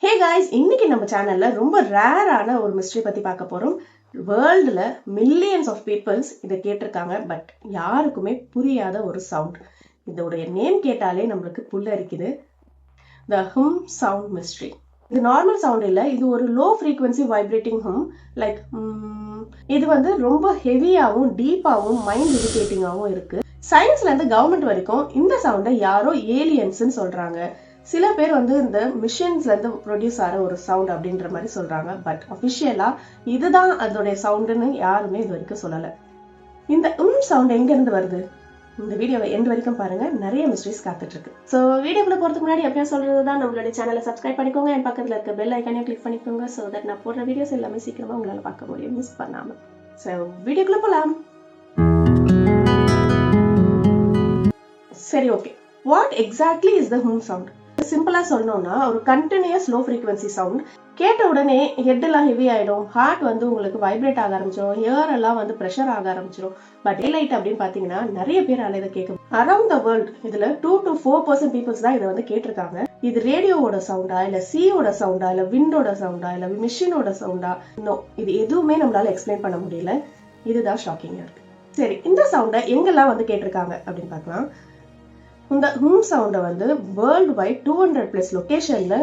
Hey guys, இன்னைக்கு நம்ம சேனல்ல ரொம்ப ரேரான ஒரு மிஸ்ட்ரி பத்தி பார்க்க போறோம். வேர்ல்டுல மில்லியன்ஸ் ஆஃப் பீப்புள்ஸ் இதை கேட்டிருக்காங்க, பட் யாருக்குமே புரியாத ஒரு சவுண்ட். இதோடைய நேம் கேட்டாலே நம்மளுக்கு புல்லரிக்குது. த ஹும் சவுண்ட் மிஸ்ட்ரி. இது நார்மல் சவுண்ட் இல்ல, இது ஒரு லோ ஃப்ரீக்வன்சி வைப்ரேட்டிங் ஹும். லைக் இது ரொம்ப ஹெவியாவும் டீப்பாவும் மைண்ட் இரிட்டேட்டிங்காவும் இருக்கு. சயின்ஸ்ல இருந்து கவர்மெண்ட் வரைக்கும் இந்த சவுண்டை யாரோ ஏலியன்ஸ்ன்னு சொல்றாங்க. சில பேர் இந்த மிஷின்ஸ்ல இருந்து ப்ரொடியூஸ் ஆகிற ஒரு சவுண்ட் அப்படின்ற மாதிரி சொல்றாங்க. பட் அபிஷியலா இதுதான் அதோடைய சவுண்டுன்னு யாருமே இது வரைக்கும் சொல்லல. இந்த சவுண்ட் எங்க இருந்து வருது? இந்த வீடியோவை எண்ட் வரைக்கும் பாருங்க, நிறைய மிஸ்ட்ரிஸ் காத்துட்டு இருக்கு. ஸோ வீடியோக்குள்ள போறதுக்கு முன்னாடி எப்பயும் சொல்றதுதான், நம்மளுடைய சேனலை சப்ஸ்கிரைப் பண்ணிக்கோங்க, என் பக்கத்துல இருக்க பெல் ஐக்கானையும் கிளிக் பண்ணிக்கோங்க. ஸோ தட் நான் போடுற வீடியோஸ் எல்லாமே சீக்கிரமா உங்களால பார்க்க முடியும், மிஸ் பண்ணாம. ஸோ வீடியோக்குள்ள போலாம். சரி, okay. What exactly is the whom sound? சிம்பிளா சொல்லணும்னா, ஒரு கண்டினியூஸ் லோ ஃப்ரீக்வன்சி சவுண்ட். கேட்ட உடனே ஹெட் எல்லாம் ஹெவி ஆயிடும், ஹார்ட் உங்களுக்கு வைப்ரேட் ஆக ஆரம்பிச்சிடும், ஹியர் எல்லாம் ப்ரெஷர் ஆக ஆரம்பிச்சிடும். பட் லைட் அப்படின்னு பாத்தீங்கன்னா நிறைய பேர் இதை கேட்கும். அரௌண்ட் த வேர்ல்ட் இதுல 2 to 4% பீப்புள்ஸ் தான் இதை கேட்டிருக்காங்க. இது ரேடியோவோட சவுண்டா, இல்ல சீயோட சவுண்டா, இல்ல விண்டோட சவுண்டா, இல்ல மிஷினோட சவுண்டா? நோ, இது எதுவுமே நம்மளால எக்ஸ்பிளைன் பண்ண முடியல. இதுதான் ஷாக்கிங்கா இருக்கு. சரி, இந்த சவுண்டை எங்கெல்லாம் கேட்டிருக்காங்க அப்படின்னு பார்க்கலாம். இந்த ஹூம் சவுண்டை வேர்ல்டு வைட் 200+ லொகேஷன்ல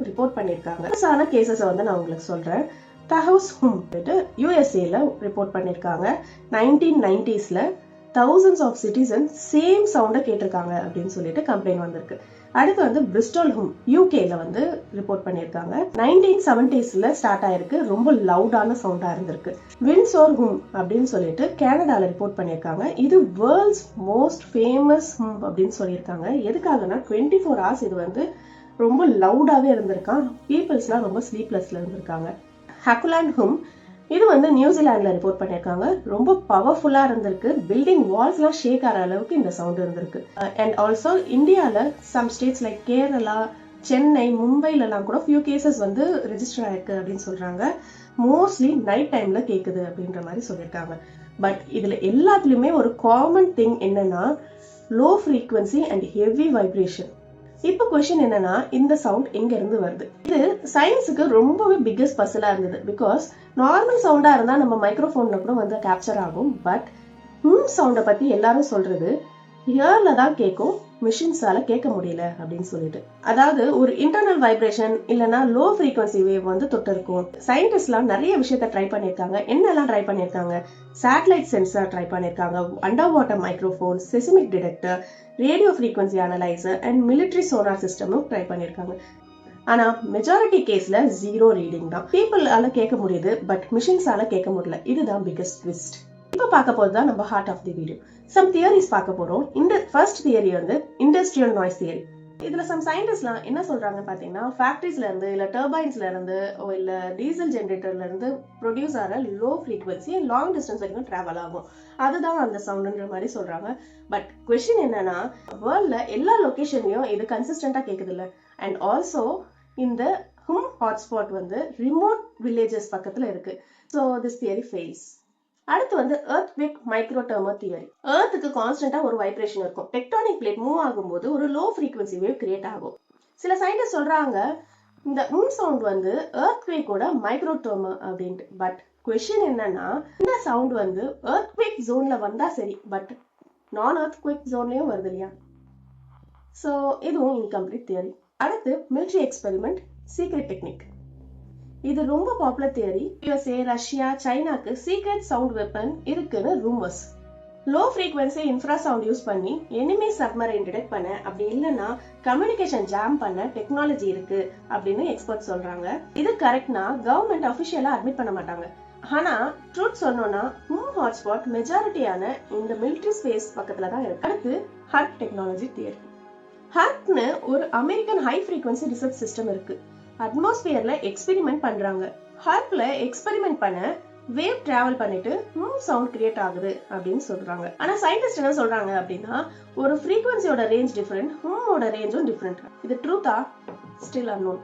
ரிப்போர்ட் பண்ணியிருக்காங்க. கேசஸ் நான் உங்களுக்கு சொல்றேன். தஹவுஸ் ஹூம் யூஎஸ்ஏல ரிப்போர்ட் பண்ணியிருக்காங்க. 1990s thousands of citizens same சவுண்டை கேட்டிருக்காங்க அப்படின்னு சொல்லிட்டு கம்ப்ளைண்ட் வந்திருக்கு. அடுத்து பிரிஸ்டால் ஹூம் யூகேல ரிப்போர்ட் பண்ணியிருக்காங்க. 1970s ஸ்டார்ட் ஆயிருக்கு, ரொம்ப லவுடான சவுண்டா இருந்திருக்கு. விண்ட்சோர் ஹூம் அப்படின்னு சொல்லிட்டு கனடால ரிப்போர்ட் பண்ணியிருக்காங்க. இது வேர்ல்ட்ஸ் மோஸ்ட் ஃபேமஸ் ஹூம் அப்படின்னு சொல்லியிருக்காங்க. எதுக்காகனா 24 hours இது ரொம்ப லவுடாவே இருந்திருக்கான். பீப்புள்ஸ்லாம் ரொம்ப ஸ்லீப்லெஸ்ல இருந்திருக்காங்க. ஹக்குலாண்ட் ஹூம் இது நியூசிலாந்துல ரிப்போர்ட் பண்ணியிருக்காங்க. ரொம்ப பவர்ஃபுல்லா இருந்திருக்கு. பில்டிங் வால்ஸ்லாம் ஷேக் ஆகிற அளவுக்கு இந்த சவுண்ட் இருந்திருக்கு. அண்ட் ஆல்சோ இந்தியால some states like Kerala, Chennai, மும்பைல எல்லாம் கூட ஃபியூ கேசஸ் ரெஜிஸ்டர் ஆயிருக்கு அப்படின்னு சொல்றாங்க. மோஸ்ட்லி நைட் டைம்ல கேக்குது அப்படின்ற மாதிரி சொல்லியிருக்காங்க. பட் இதுல எல்லாத்துலயுமே ஒரு காமன் திங் என்னன்னா, low frequency and heavy vibration. இப்ப கொஸ்டின் என்னன்னா, இந்த சவுண்ட் எங்க இருந்து வருது? இது சயின்ஸுக்கு ரொம்பவே பிக்கஸ்ட் பசிலா இருந்தது. பிகாஸ் நார்மல் சவுண்டா இருந்தா நம்ம மைக்ரோஃபோன்ல கூட கேப்சர் ஆகும். பட் சவுண்டை பத்தி எல்லாரும் சொல்றது ஹியர்ல தான் கேட்கும், மிஷின்ஸால கேட்க முடியல அப்படின்னு சொல்லிட்டு. அதாவது ஒரு இன்டர்னல் வைப்ரேஷன் இல்லைன்னா லோ ஃப்ரீக்வன்சி வேவ் தொட்டு இருக்கும். சயின்டிஸ்ட்லாம் நிறைய விஷயத்த ட்ரை பண்ணியிருக்காங்க. என்னெல்லாம் ட்ரை பண்ணியிருக்காங்க? சேட்டலைட் சென்சார் ட்ரை பண்ணியிருக்காங்க, under water microphone, seismic detector, radio frequency analyser and military sonar சிஸ்டமும் ட்ரை பண்ணியிருக்காங்க. ஆனா மெஜாரிட்டி கேஸ்ல 0 ரீடிங் தான். பீப்புளால கேட்க முடியுது, பட் மிஷின்ஸால கேட்க முடியல. இதுதான் பிகஸ்ட் ட்விஸ்ட். இப்ப பார்க்க போறதுதான் நம்ம heart of the video. Some theories பார்க்க போறோம். இந்த first theory industrial noise theory. இதுல சம் சயின்டிஸ்ட்லாம் என்ன சொல்றாங்க பாத்தீங்கன்னா, ஃபேக்டரிஸ்ல இருந்து இல்ல டர்பைன்ஸ்ல இருந்து இல்ல டீசல் ஜெனரேட்டர்ல இருந்து ப்ரொடியூஸ் ஆகிற லோ ஃப்ரீக்வன்சி லாங் டிஸ்டன்ஸ் வரைக்கும் டிராவல் ஆகும், அதுதான் அந்த சவுண்ட்ன்ற மாதிரி சொல்றாங்க. பட் கொஸ்டின் என்னன்னா, வேர்ல்ட்ல எல்லா லொகேஷன்லயும் இது கன்சிஸ்டன்டா கேக்குது இல்ல. அண்ட் ஆல்சோ இந்த ஹும் ஹாட்ஸ்பாட் ரிமோட் வில்லேஜஸ் பக்கத்துல இருக்கு. So this theory fails. அடுத்து எர்த்குவேக் மைக்ரோடெர்மர் தியரி. எர்த்துக்கு கான்ஸ்டன்டா ஒரு வைப்ரேஷன் இருக்கும். டெக்டானிக் பிளேட் மூவ் ஆகும்போது ஒரு லோ ஃப்ரீக்வன்சி வேவ் கிரியேட் ஆகும். சில சயின்டிஸ்ட் சொல்றாங்க இந்த சவுண்ட் எர்த்குவேக்கோட மைக்ரோடெர்மர் அப்படின்ட்டு. பட் கொஸ்டின் என்னன்னா, இந்த சவுண்ட் எர்த்குவேக் ஜோன்ல வந்தா சரி, பட் நான் எர்த்குவேக் ஜோன்லயும் வருது இல்லையா? ஸோ இதுவும் இன்கம்ப்ளீட் தியரி. அடுத்து மிலிட்டரி எக்ஸ்பெரிமெண்ட் சீக்ரெட் டெக்னிக். இது ரொம்ப பாப்புலர் தியரி. யுஎஸ்ஏ, ரஷ்யா, சைனாக்கு சீக்ரெட் சவுண்ட் வெப்பன் இருக்குன்னு rumours. Low frequency infrasound use பண்ணி எனிமி சப்மரைன் டிடெக்ட் பண்ண, அப்படி இல்லைன்னா கம்யூனிகேஷன் ஜாம் பண்ண டெக்னாலஜி இருக்கு அப்படின்னு எக்ஸ்பர்ட் சொல்றாங்க. இது கரெக்ட்னா கவர்மெண்ட் அபிஷியலா அட்மிட் பண்ண மாட்டாங்க. ஆனா ட்ரூத் சொன்னோம்னா, ஹூம் ஹாட்ஸ்பாட் மெஜாரிட்டியான இந்த மிலிட்டரி ஸ்பேஸ் பக்கத்துல தான் இருக்கு. அடுத்து ஹர்ட் டெக்னாலஜி தியரி. ஹர்ட்னு ஒரு American high frequency research system இருக்கு. அட்மாஸ்பியர்ல எக்ஸ்பெரிமெண்ட் பண்றாங்க. ஹர்ப்ல எக்ஸ்பெரிமெண்ட் பண்ண வேவ் டிராவல் பண்ணிட்டு சவுண்ட் கிரியேட் ஆகுது அப்படின்னு சொல்றாங்க. ஆனா சயின்டிஸ்ட் என்ன சொல்றாங்க அப்படின்னா, ஒரு ஃப்ரீக்வன்சியோட ரேஞ்ச் டிஃபரெண்ட், ஹூமோட ரேஞ்சும் டிஃபரெண்ட். இது ட்ரூத்தா? Still unknown.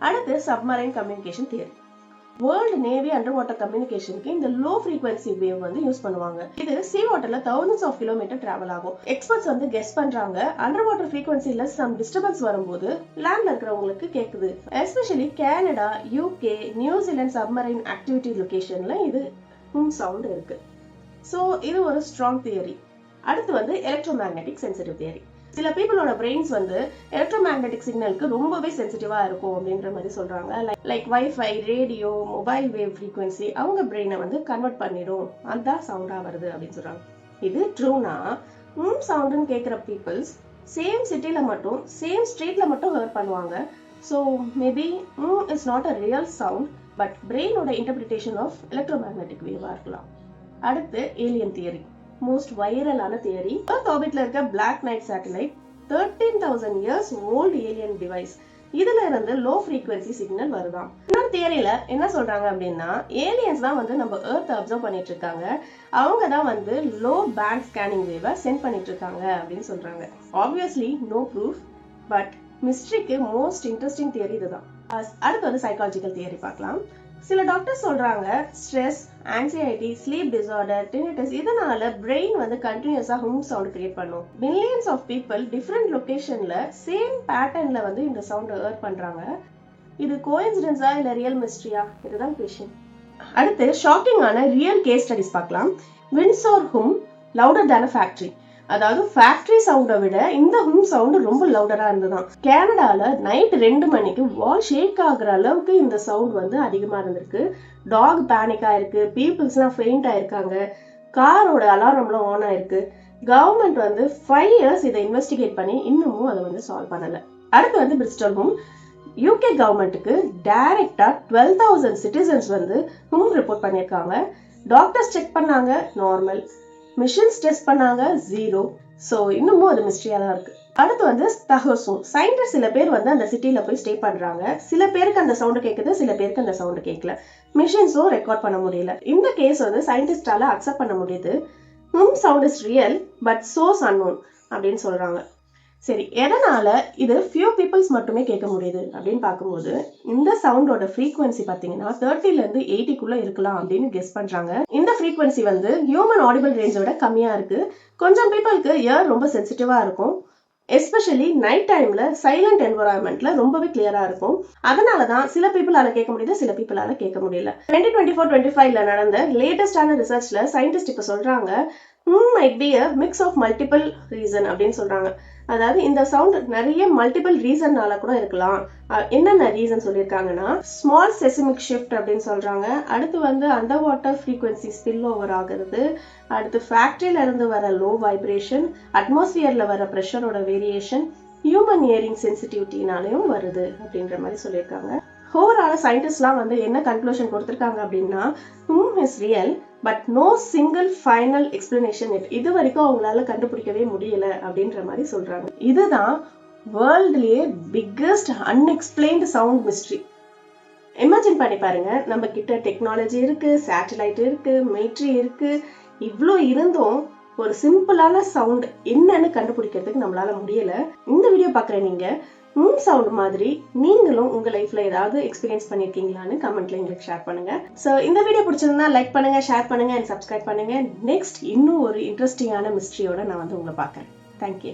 அடுத்து submarine communication theory. World navy under water கம்யூனிகேஷனுக்கு இந்த லோ ஃப்ரீக்வன்சி வேவ் வந்து யூஸ் பண்ணுவாங்க. இது சீ வாட்டர்ல thousands of கிலோமீட்டர் டிராவல் ஆகும். எக்ஸ்பர்ட்ஸ் வந்து கெஸ் பண்றாங்க அண்டர் வாட்டர் ஃப்ரீக்வன்சில சம் டிஸ்டர்பன்ஸ் வரும்போது லேண்ட்ல இருக்கிறவங்களுக்கு கேக்குது. Especially Canada, UK, New Zealand submarine activity லொகேஷன்ல இது சவுண்ட் இருக்கு. சோ இது ஒரு ஸ்ட்ராங் தியரி. அடுத்து வந்து எலக்ட்ரோமேக்னெட்டிக் சென்சிட்டிவ் தியரி. சில பீப்புளோட பிரெயின்ஸ் வந்து எலக்ட்ரோமேக்னெட்டிக் சிக்னலுக்கு ரொம்பவே சென்சிட்டிவா இருக்கும் அப்படின்ற மாதிரி சொல்றாங்க. Like wifi, radio, mobile wave frequency அவங்க பிரெயினை வந்து கன்வெர்ட் பண்ணிடும், அதான் சவுண்டா வருது அப்படின்னு சொல்றாங்க. இது ட்ரூனா சவுண்டுன்னு கேட்குற பீப்புள்ஸ் சேம் சிட்டில மட்டும் சேம் ஸ்ட்ரீட்ல மட்டும் ஹர் பண்ணுவாங்க. So maybe it's not a real sound, but பிரெயினோட இன்டர்பிரிட்டேஷன் ஆஃப் எலக்ட்ரோமேக்னெட்டிக் வேவா இருக்கலாம். அடுத்து ஏலியன் தியரி, மோஸ்ட் வைரலான தியரி. எர்த் ஆர்பிட்ல இருக்க Black Knight satellite 13,000 years old alien device. இதுல இருந்து லோ ஃப்ரீக்வன்சி சிக்னல் வருதாம். இன்னொரு தியரியில என்ன சொல்றாங்க அப்படின்னா ஏலியன்ஸ் தான் வந்து நம்ம எர்த் அப்சர்வ் பண்ணிட்டு இருக்காங்க, அவங்க தான் வந்து லோ பேண்ட் ஸ்கேனிங் வேவை சென்ட் பண்ணிட்டு இருக்காங்க அப்படின்னு சொல்றாங்க. ஆப்வியஸ்லி நோ ப்ரூஃப், பட் மிஸ்ட்ரிக்கு மோஸ்ட் இன்ட்ரெஸ்டிங் தியரி இதுதான். அடுத்து வந்து சைக்காலஜிக்கல் தியரி பார்க்கலாம். சில டாக்டர்ஸ் சொல்றாங்க stress, anxiety, sleep disorder, tinnitus இதனால பிரெயின் வந்து கண்டினியூஸா சவுண்ட் கிரியேட் பண்ணும். மில்லியன்ஸ் ஆஃப் பீப்புள் டிஃப்ரெண்ட் லொகேஷன்ல சேம் பேட்டர்ன்ல வந்து இந்த சவுண்ட் ஹேர் பண்றாங்க. இது கோஇன்சிடென்ஸா இல்ல ரியல் மிஸ்ட்ரியா, இதுதான் கொஸ்டின். அடுத்து ஷாக்கிங்கான ரியல் கேஸ் ஸ்டடிஸ் பார்க்கலாம். விண்ட்சோர் ஹும் லவுடர் தேன் ஃபேக்டரி. அதாவது ஃபேக்டரி சவுண்டை விட இந்த சவுண்ட் ரொம்ப லவுடரா இருந்ததுதான். கனடால நைட் 2 மணிக்கு வால் ஷேக் ஆகுற அளவுக்கு இந்த சவுண்ட் வந்து அதிகமா இருந்திருக்கு. டாக் பேனிக் ஆயிருக்கு, பீப்புள்ஸ் எல்லாம் ஃபெயிண்ட் ஆயிருக்காங்க, காரோட அலாரம்லாம் ஆன் ஆயிருக்கு. கவர்மெண்ட் வந்து 5 years இதை இன்வெஸ்டிகேட் பண்ணி இன்னமும் அதை வந்து சால்வ் பண்ணல. அடுத்து வந்து பிரிஸ்டல் ஹூம். யூகே கவர்மெண்ட்டுக்கு டைரக்டா 12,000 சிட்டிசன்ஸ் வந்து ரிப்போர்ட் பண்ணியிருக்காங்க. டாக்டர்ஸ் செக் பண்ணாங்க, நார்மல். மிஷின்ஸ் டெஸ்ட் பண்ணாங்க, 0. ஸோ இன்னமும் அது மிஸ்ட்ரியா தான் இருக்கு. அடுத்து வந்து தஹோசூம். சயின்டிஸ்ட் சில பேர் வந்து அந்த சிட்டில போய் ஸ்டே பண்றாங்க. சில பேருக்கு அந்த சவுண்ட் கேட்குது, சில பேருக்கு அந்த சவுண்ட் கேட்கல. மிஷின்ஸும் ரெக்கார்ட் பண்ண முடியல. இந்த கேஸ் வந்து சயின்டிஸ்டால அக்செப்ட் பண்ண முடியுது. Sound is real but source unknown அப்படின்னு சொல்றாங்க. சரி, எதனால இது ஃபியூ பீப்புள்ஸ் மட்டுமே கேட்க முடியுது அப்படின்னு பார்க்கும்போது இந்த சவுண்டோட ஃப்ரீக்வன்சி பார்த்தீங்கன்னா 30 ல இருந்து 80க்குள்ள இருக்கலாம் அப்படின்னு கெஸ் பண்றாங்க. இந்த ஃப்ரீக்வன்சி வந்து ஹியூமன் ஆடிபிள் ரேஞ்சோட கம்மியா இருக்கு. கொஞ்சம் பீப்புளுக்கு இயர் ரொம்ப சென்சிட்டிவா இருக்கும். எஸ்பெஷலி நைட் டைம்ல சைலண்ட் என்வரான்மெண்ட்ல ரொம்பவே கிளியரா இருக்கும். அதனாலதான் சில பீப்புளால கேட்க முடியுது, சில பீப்புளால கேட்க முடியல. 2024-25ல நடந்த லேட்டஸ்டான ரிசர்ச்ல சயின்டிஸ்ட் இப்ப சொல்றாங்க might be a mix of multiple reason அப்படின்னு சொல்றாங்க. அதாவது இந்த சவுண்ட் நிறைய மல்டிபிள் ரீசன்னால கூட இருக்கலாம். என்னென்ன ரீசன் சொல்லியிருக்காங்கன்னா ஸ்மால் செசிமிக் ஷிஃப்ட் அப்படின்னு சொல்றாங்க. அடுத்து வந்து under water frequency spill over ஆகுறது, அடுத்து ஃபேக்டரியில இருந்து வர லோ வைப்ரேஷன், அட்மாஸ்பியர்ல வர ப்ரெஷரோட வேரியேஷன், ஹியூமன் ஹியரிங் சென்சிட்டிவிட்டினாலையும் வருது அப்படின்ற மாதிரி சொல்லியிருக்காங்க. ஓவரால சயின்டிஸ்ட்லாம் வந்து என்ன கன்க்ளூஷன் கொடுத்திருக்காங்க அப்படின்னா is real but no single final explanation இது வரைக்கும் அவங்களால கண்டுபிடிக்கவே முடியல அப்படின்ற மாதிரி சொல்றாங்க. இதுதான் வேர்ல்ட்லயே biggest unexplained sound mystery. Imagine பண்ணி பாருங்க, நம்ம கிட்ட டெக்னாலஜி இருக்கு, சேட்டலைட் இருக்கு, மிலிட்ரி இருக்கு, இவ்வளோ இருந்தும் ஒரு சிம்பிளான சவுண்ட் என்னன்னு கண்டுபிடிக்கிறதுக்கு நம்மளால முடியல. இந்த வீடியோ பாக்குற நீங்க சவுண்ட் மாதிரி நீங்களும் உங்க லைஃப்ல ஏதாவது எக்ஸ்பீரியன்ஸ் பண்ணிருக்கீங்களான்னு கமெண்ட்ல எங்களுக்கு ஷேர் பண்ணுங்க. சோ இந்த வீடியோ பிடிச்சிருந்தா லைக் பண்ணுங்க, ஷேர் பண்ணுங்க அண்ட் சப்ஸ்கிரைப் பண்ணுங்க. நெக்ஸ்ட் இன்னும் ஒரு இன்ட்ரெஸ்டிங்கான மிஸ்ட்ரியோட நான் வந்து உங்களை பார்க்கறேன். தேங்க்யூ.